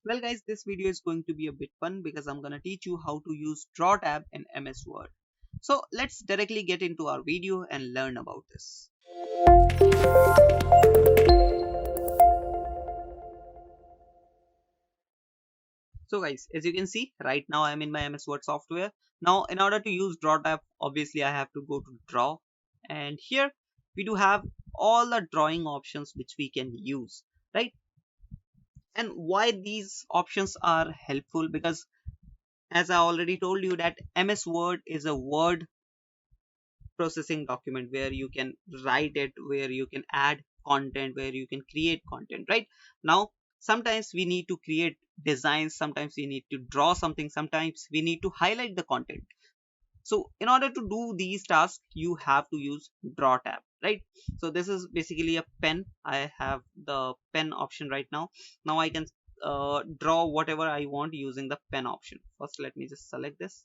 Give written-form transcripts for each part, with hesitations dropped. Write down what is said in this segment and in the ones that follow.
Well guys, this video is going to be a bit fun because I'm gonna teach you how to use Draw tab in MS Word. So let's directly get into our video and learn about this. So guys, as you can see, right now I'm in my MS Word software. Now in order to use Draw tab, obviously I have to go to Draw, and here we do have all the drawing options which we can use, right? And why these options are helpful, because as I already told you that MS Word is a word processing document where you can write it, where you can add content, where you can create content. Right now, sometimes we need to create designs, sometimes we need to draw something, sometimes we need to highlight the content. So in order to do these tasks, you have to use Draw tab, right? So this is basically a pen. I have the pen option right now. Now I can draw whatever I want using the pen option. First, let me just select this.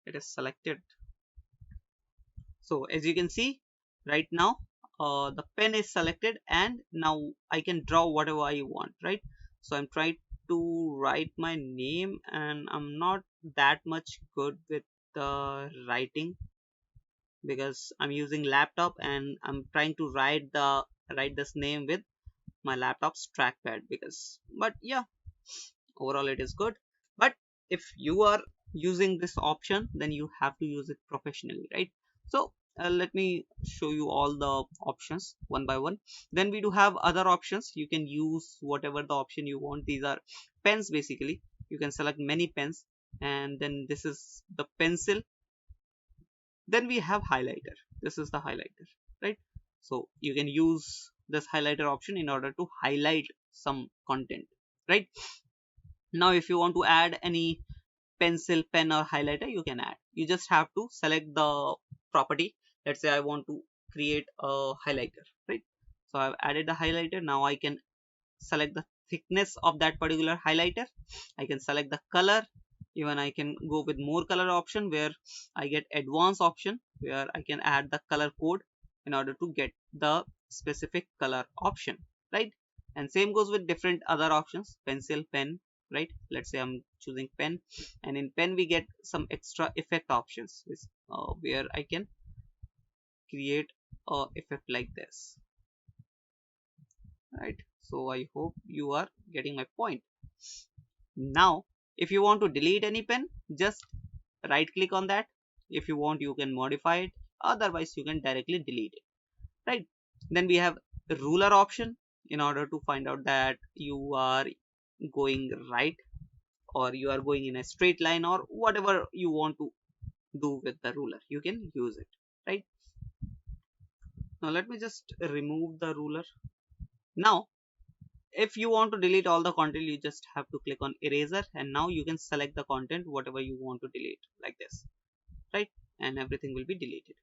It is selected. So as you can see right now, the pen is selected, and now I can draw whatever I want, right? So I'm trying to write my name, and I'm not that much good with the writing because I'm using laptop, and I'm trying to write this name with my laptop's trackpad. Because but yeah, overall it is good. But if you are using this option, then you have to use it professionally, right? So let me show you all the options one by one. Then we do have other options. You can use whatever the option you want. These are pens. Basically, you can select many pens, and then this is the pencil. Then we have highlighter. This is the highlighter, right? So you can use this highlighter option in order to highlight some content, right? Now if you want to add any pencil, pen or highlighter, you can add. You just have to select the property. Let's say I want to create a highlighter, right? So I've added the highlighter. Now I can select the thickness of that particular highlighter. I can select the color. Even I can go with more color option, where I get advanced option, where I can add the color code in order to get the specific color option, right? And same goes with different other options, pencil, pen, right? Let's say I'm choosing pen, and in pen we get some extra effect options, where I can create a effect like this, right? So I hope you are getting my point. Now if you want to delete any pen, just right click on that. If you want, you can modify it, otherwise you can directly delete it, right? Then we have the ruler option, in order to find out that you are going right, or you are going in a straight line, or whatever you want to do with the ruler, you can use it, right? Now let me just remove the ruler. Now if you want to delete all the content, you just have to click on eraser, and now you can select the content whatever you want to delete, like this, right? And everything will be deleted.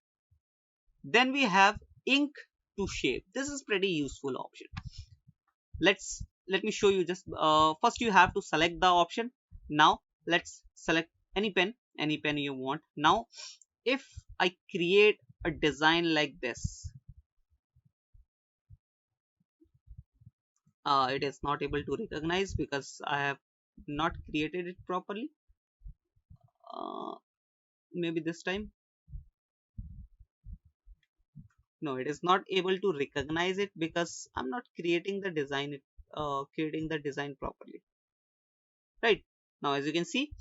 Then we have ink to shape. This is pretty useful option. Let me show you. Just first you have to select the option. Now let's select any pen you want. Now if I create a design like this, it is not able to recognize because I have not created it properly. Maybe this time. No, it is not able to recognize it because I'm not creating the design properly, right? Now as you can see,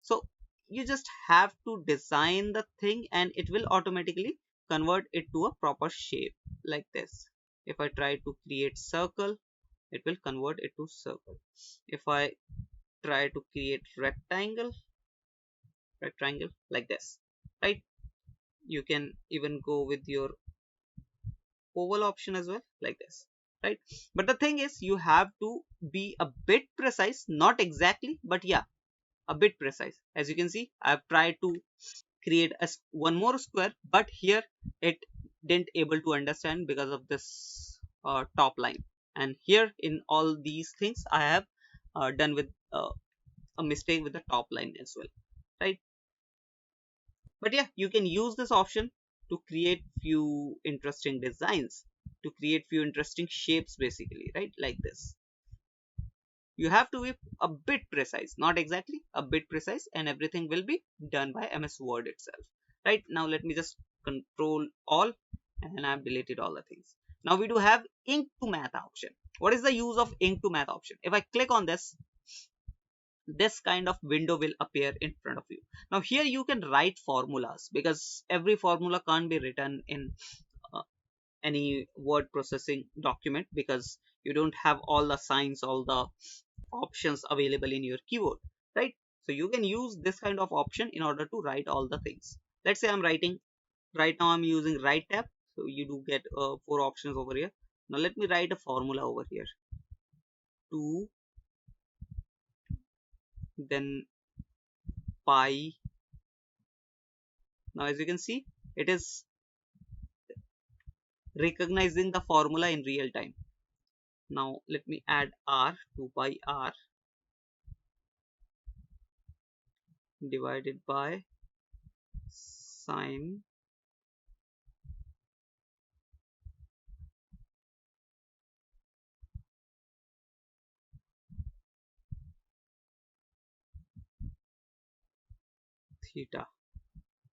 so you just have to design the thing, and it will automatically convert it to a proper shape, like this. If I try to create circle, it will convert it to circle. If I try to create rectangle, like this, right? You can even go with your oval option as well, like this, right? But the thing is, you have to be a bit precise, not exactly, but yeah, a bit precise. As you can see, I've tried to create one more square, but here it didn't able to understand because of this top line. And here in all these things, I have done with a mistake with the top line as well, right? But yeah, you can use this option to create few interesting designs, to create few interesting shapes, basically, right? Like this. you have to be a bit precise, not exactly, a bit precise, and everything will be done by MS Word itself. Right, now let me just control all, and I've deleted all the things. Now we do have ink to math option. What is the use of ink to math option? If I click on this, this kind of window will appear in front of you. Now here you can write formulas, because every formula can't be written in uh, any word processing document, because you don't have all the signs, all the options available in your keyboard, right? So you can use this kind of option in order to write all the things. Let's say I'm writing, right now I'm using right tab, so you do get 4 options over here. Now let me write a formula over here. 2, then pi. Now as you can see, it is recognizing the formula in real time. Now let me add r, 2 pi r divided by sine theta,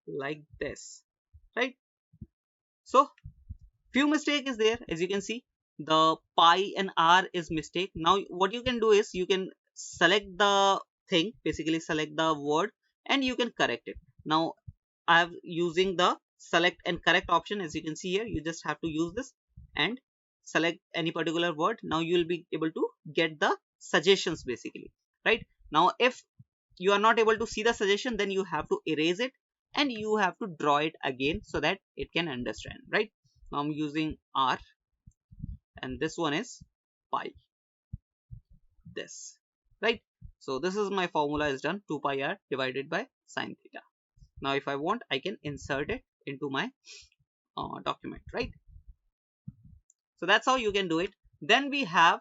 like this, right? So few mistake is there, as you can see, the pi and r is mistake. Now what you can do is you can select the thing, basically select the word, and you can correct it. Now I am using the select and correct option. As you can see here, you just have to use this and select any particular word. Now you will be able to get the suggestions, basically, right? Now if you are not able to see the suggestion, then you have to erase it and you have to draw it again so that it can understand, right? Now I'm using r, and this one is pi, this, right? So this is my formula is done, 2 pi r divided by sine theta. Now if I want, I can insert it into my document, right? So that's how you can do it. Then we have,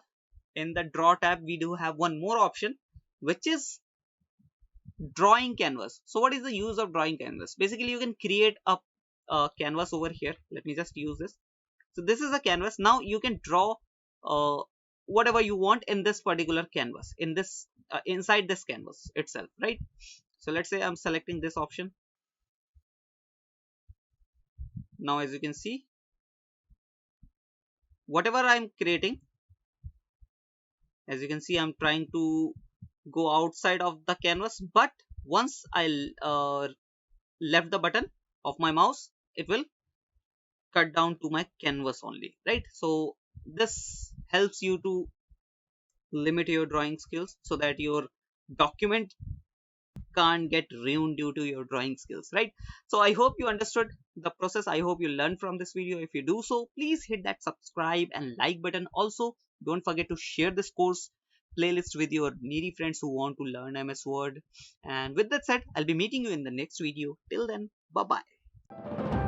in the draw tab, we do have one more option, which is drawing canvas. So what is the use of drawing canvas? Basically you can create a canvas over here. Let me just use this. So this is a canvas. Now you can draw uh, whatever you want in this particular canvas, in this inside this canvas itself, right? So let's say I'm selecting this option. Now as you can see, whatever I'm creating, as you can see, I'm trying to go outside of the canvas, but once I left the button of my mouse, it will cut down to my canvas only, right? So this helps you to limit your drawing skills so that your document can't get ruined due to your drawing skills, right? So I hope you understood the process. I hope you learned from this video. If you do so, please hit that subscribe and like button. Also, don't forget to share this course playlist with your needy friends who want to learn MS Word. And with that said, I'll be meeting you in the next video. Till then, bye bye.